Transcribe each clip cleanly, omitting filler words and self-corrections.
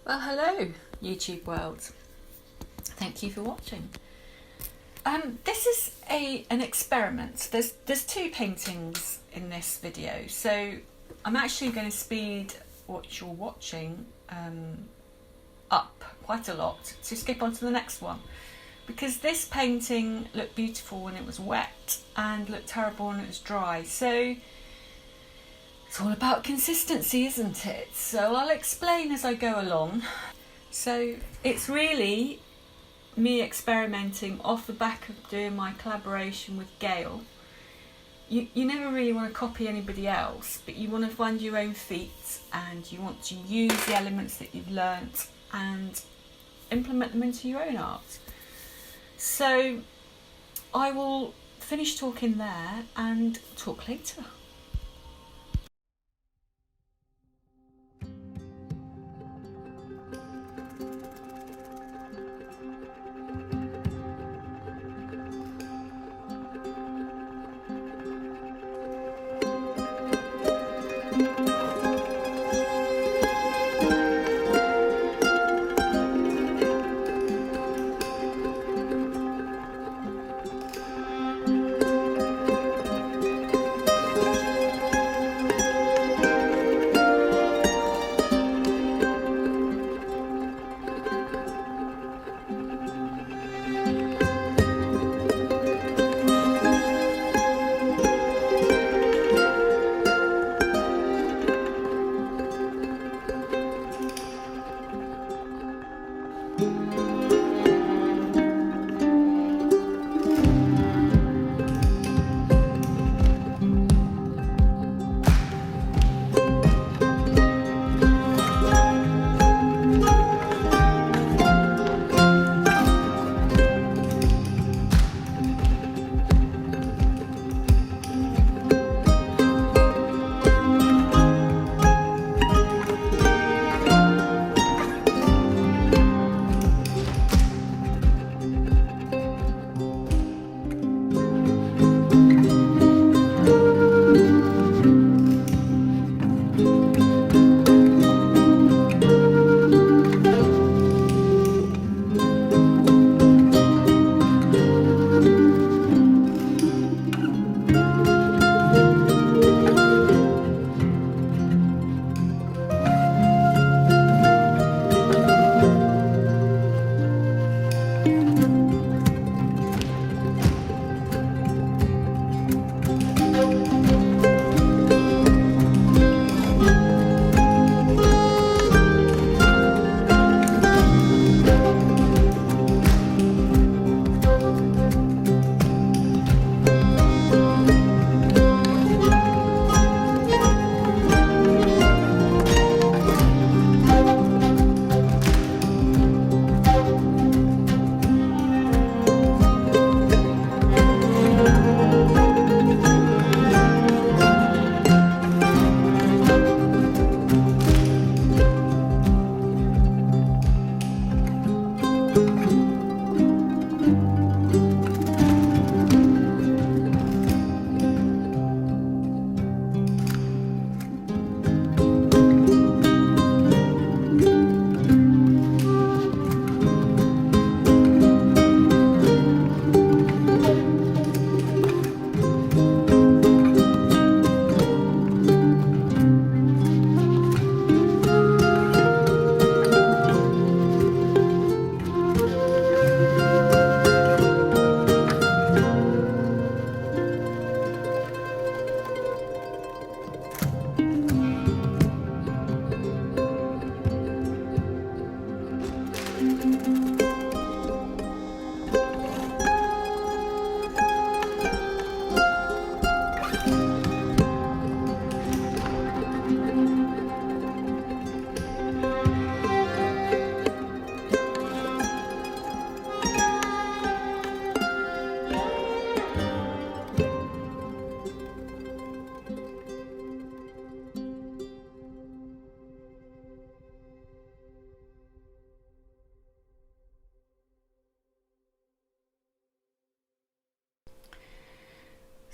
Well, hello YouTube world. Thank you for watching. This is an experiment. There's two paintings in this video, so I'm actually going to speed what you're watching up quite a lot to skip on to the next one, because this painting looked beautiful when it was wet and looked terrible when it was dry. So it's all about consistency, isn't it? So I'll explain as I go along. So it's really me experimenting off the back of doing my collaboration with Gail. You never really want to copy anybody else, but you want to find your own feet and you want to use the elements that you've learnt and implement them into your own art. So I will finish talking there and talk later.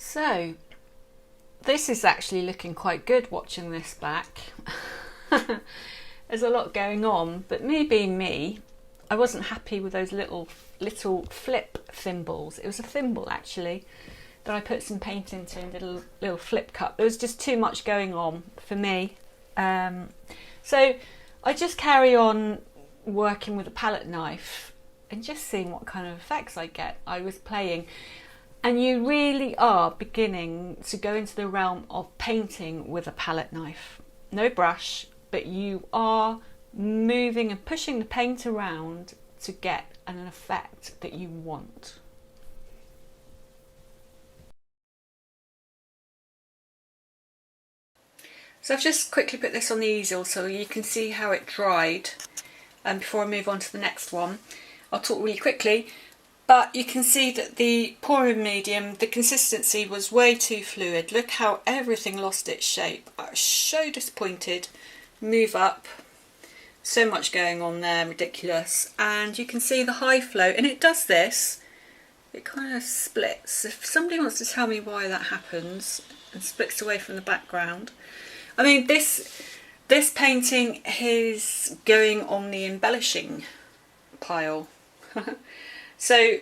So this is actually looking quite good watching this back. there's a lot going on, but me being me, I wasn't happy with those little flip thimbles. It was a thimble actually that I put some paint into and did a little flip cup. There was just too much going on for me. So I just carry on working with a palette knife and just seeing what kind of effects I get. I was playing, and you really are beginning to go into the realm of painting with a palette knife. No brush, but you are moving and pushing the paint around to get an effect that you want. So I've just quickly put this on the easel so you can see how it dried. And before I move on to the next one, I'll talk really quickly, but you can see that the pouring medium, the consistency was way too fluid. Look how everything lost its shape. I was so disappointed. Move up. So much going on there, ridiculous. And you can see the high flow, and it does this. It kind of splits. If somebody wants to tell me why that happens, and splits away from the background. I mean, this painting is going on the embellishing pile. So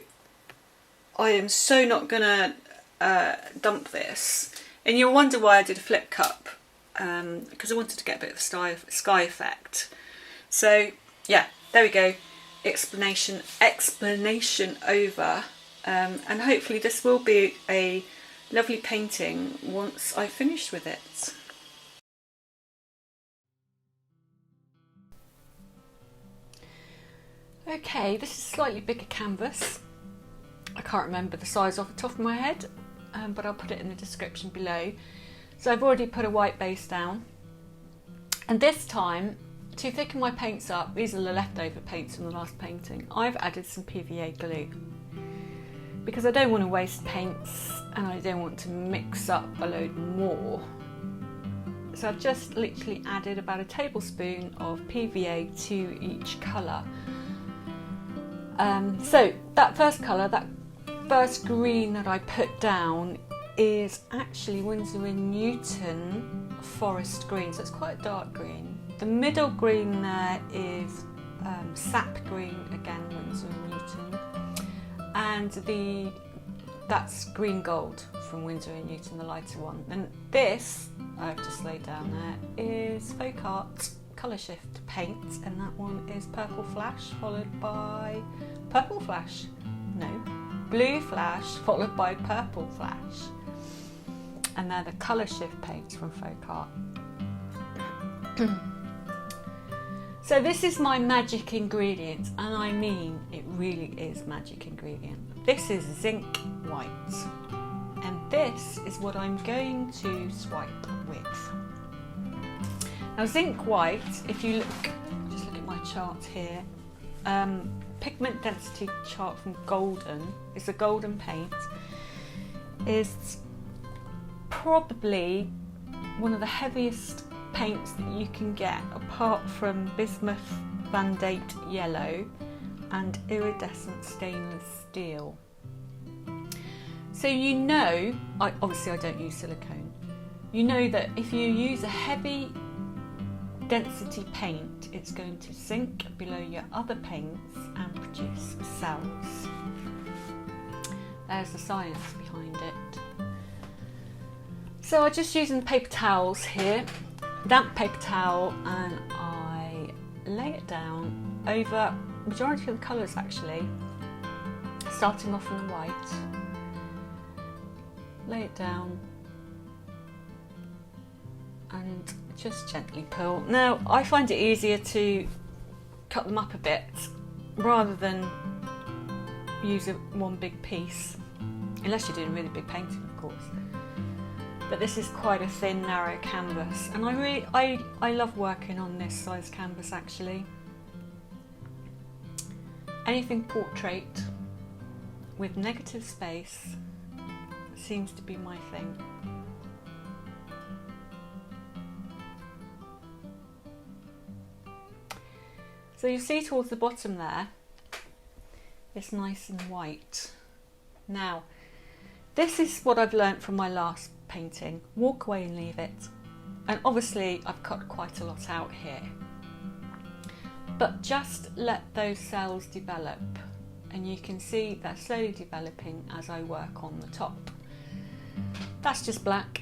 I am so not gonna dump this. And you'll wonder why I did a flip cup, because I wanted to get a bit of a sky effect. So yeah, there we go. Explanation over. And hopefully this will be a lovely painting once I've finished with it. Okay, this is a slightly bigger canvas. I can't remember the size off the top of my head, but I'll put it in the description below. So I've already put a white base down, and this time, to thicken my paints up, these are the leftover paints from the last painting, I've added some PVA glue because I don't want to waste paints and I don't want to mix up a load more. So I've just literally added about a tablespoon of PVA to each colour. So that first colour, that first green that I put down is actually Windsor and Newton forest green, so it's quite a dark green. The middle green there is sap green, again Windsor and Newton, and that's green gold from Windsor and Newton, the lighter one. And this I've just laid down there is Folk Art Colour Shift paint, and that one is Purple Flash followed by Purple Flash, no, Blue Flash followed by Purple Flash, and they're the Colour Shift paints from Folk Art. So this is my magic ingredient, and I mean it really is magic ingredient. This is zinc white, and this is what I'm going to swipe with. Now zinc white, if you just look at my chart here, pigment density chart from Golden, it's a golden paint, is probably one of the heaviest paints that you can get, apart from bismuth vandate yellow and iridescent stainless steel. So you know, obviously I don't use silicone, you know that if you use a heavy density paint, it's going to sink below your other paints and produce cells. There's the science behind it. So I'm just using paper towels here, damp paper towel, and I lay it down over majority of the colours actually, starting off in the white. Lay it down and just gently pull. Now I find it easier to cut them up a bit rather than use one big piece, unless you're doing a really big painting of course. But this is quite a thin, narrow canvas, and I love working on this size canvas actually. Anything portrait with negative space seems to be my thing. So you see towards the bottom there, it's nice and white. Now, this is what I've learnt from my last painting. Walk away and leave it. And obviously I've cut quite a lot out here. but just let those cells develop, and you can see they're slowly developing as I work on the top. That's just black.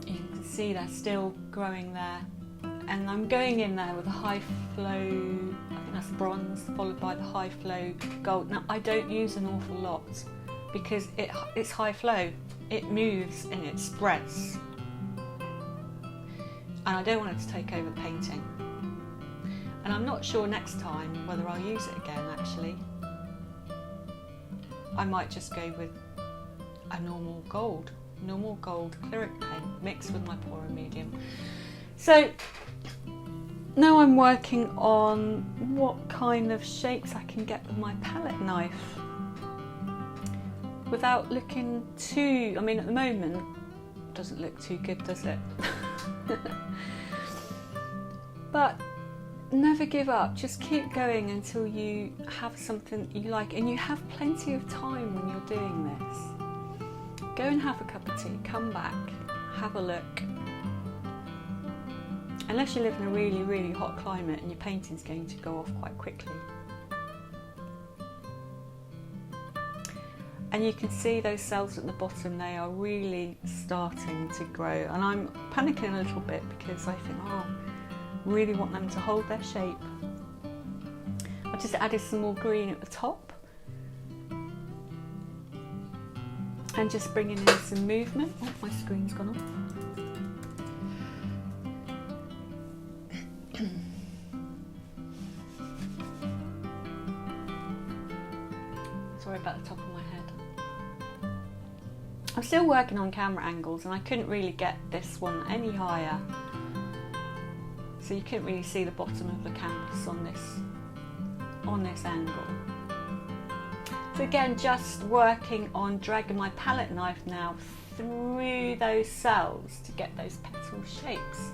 You can see they're still growing there, and I'm going in there with a high flow, I think that's bronze, followed by the high flow gold. Now I don't use an awful lot because it's high flow, it moves and it spreads, and I don't want it to take over the painting. And I'm not sure next time whether I'll use it again actually. I might just go with a normal gold clearic paint mixed with my pouring medium. So now I'm working on what kind of shapes I can get with my palette knife without looking too, I mean at the moment it doesn't look too good, does it? But never give up, just keep going until you have something you like, and you have plenty of time when you're doing this. Go and have a cup of tea, come back, have a look. Unless you live in a really, really hot climate and your painting's going to go off quite quickly. And you can see those cells at the bottom, they are really starting to grow. And I'm panicking a little bit because I think, oh, really want them to hold their shape. I just added some more green at the top and just bringing in some movement. Oh, my screen's gone off. Sorry about the top of my head. I'm still working on camera angles and I couldn't really get this one any higher. So you couldn't really see the bottom of the canvas on this angle. So again, just working on dragging my palette knife now through those cells to get those petal shapes.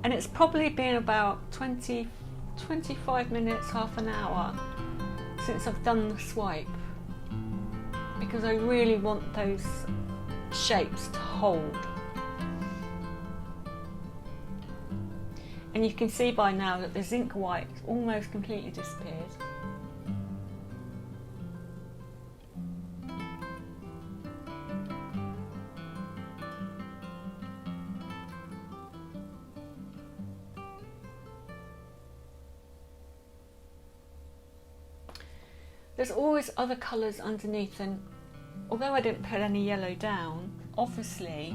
And it's probably been about 25 minutes, half an hour since I've done the swipe, because I really want those shapes to hold. And you can see by now that the zinc white almost completely disappeared. There's always other colours underneath, and although I didn't put any yellow down, obviously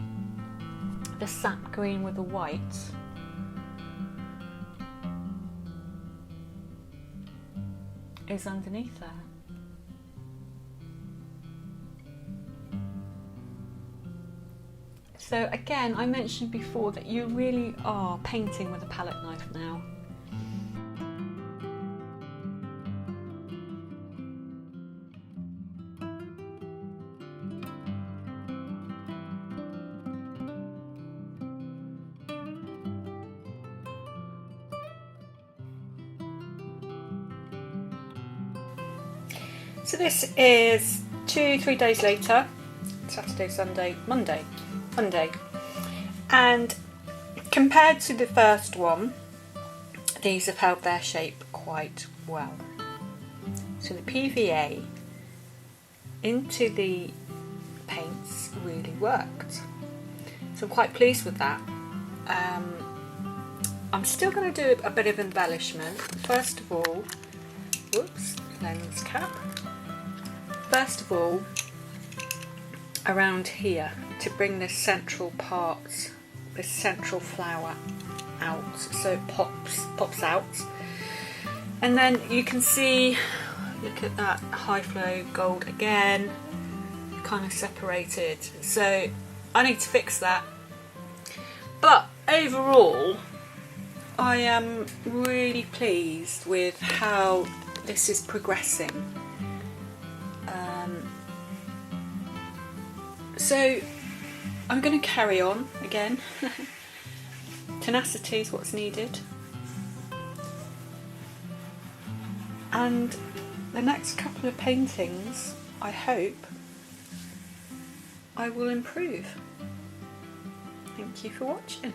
the sap green with the white is underneath there. So again, I mentioned before that you really are painting with a palette knife now. So this is 2-3 days later, Saturday, Sunday, Monday, and compared to the first one, these have held their shape quite well. So the PVA into the paints really worked, so I'm quite pleased with that. I'm still going to do a bit of embellishment. First of all, whoops, lens cap. First of all, around here, to bring this central part, this central flower out, so it pops out. And then you can see, look at that high flow gold again, kind of separated. So I need to fix that. But overall, I am really pleased with how this is progressing. So I'm going to carry on again. Tenacity is what's needed. And the next couple of paintings, I hope, I will improve. Thank you for watching.